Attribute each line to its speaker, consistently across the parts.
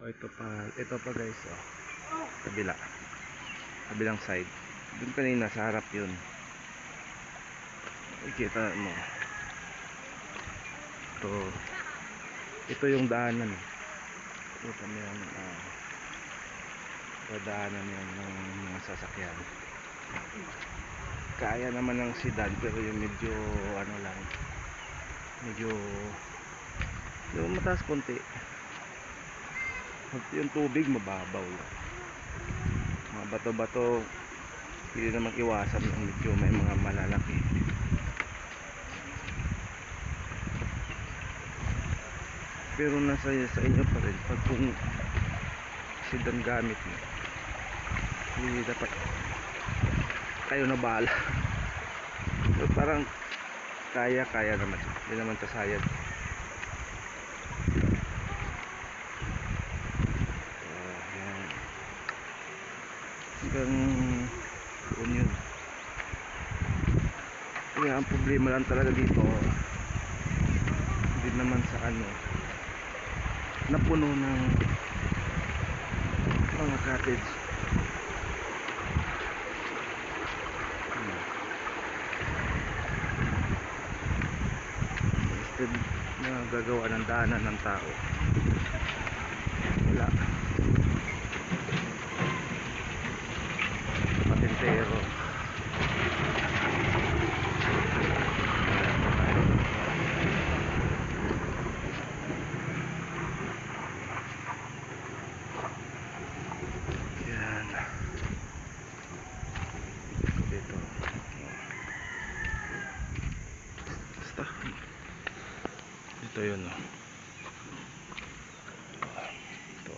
Speaker 1: Ito pa guys, oh. Kabilang side. Doon kanina sa harap 'yun. Ikita mo. Ito yung daanan. Ito mo yan, daanan yan ng mga sasakyan. Kaya naman ng sedan, pero yung medyo ano lang, medyo yung mataas konti. Yung tubig mababaw lang. Mga bato-bato, hindi naman iwasan yung medyo may mga malalaki. Pero nasa sa inyo pa rin pag kung sedan gamit mo, hindi dapat kayo na bahala. So, parang kaya naman, hindi naman sasayad. Yan. Hanggang doon yun. Kaya ang problema lang talaga dito, hindi naman sa ano, napuno ng mga cottage. Instead na gagawa ng daanan ng tao, wala, patintero. Yan dito, basta dito yun, oh. Ito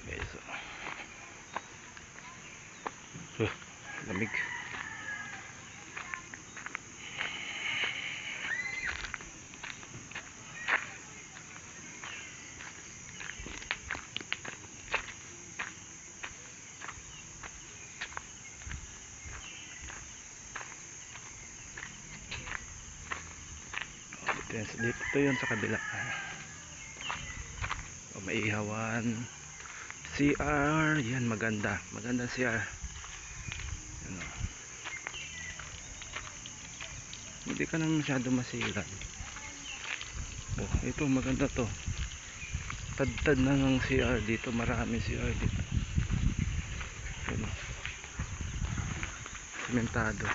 Speaker 1: guys, lamig. Dito yun sa kabila. May ihawan, CR, yan, maganda CR. Ano, hindi ka naman masyado masilan. Ito maganda to, tad na ng CR dito, marami CR dito. Ano, sementado.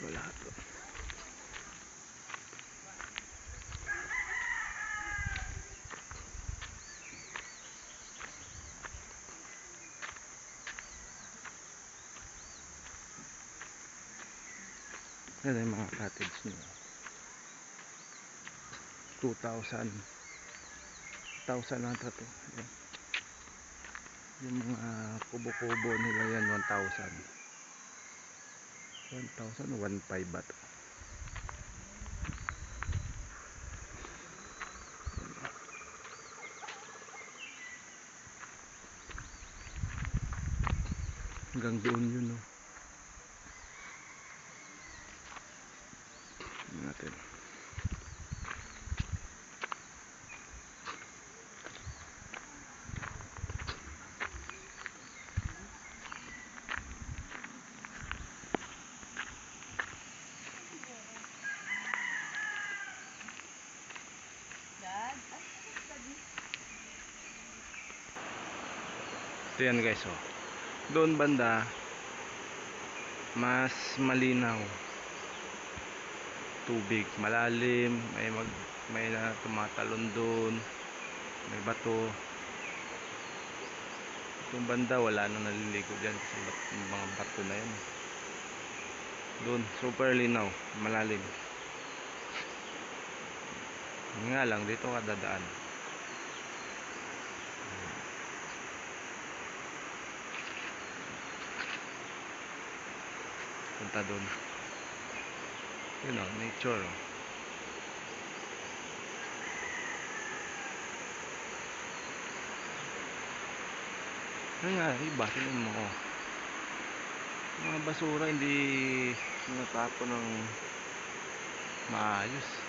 Speaker 1: Wala to. Yan yung mga cottage nyo. 2,000 lang to. Yan. Yung mga kubo-kubo nila yan 1,000 o 1,500 ba to? Hanggang doon yun, no. Natin. Ito yan guys, oh. Doon banda mas malinaw, tubig malalim, may na tumatalon doon, may bato. Itong banda wala nang naliligo dyan kasi mga bato na yan. Doon super linaw, malalim. Nga lang dito ka dadaan. Punta doon. You know, nature. Ayun nga, iba, tingnan mo, oh. Mga basura hindi tinatapon ng maayos.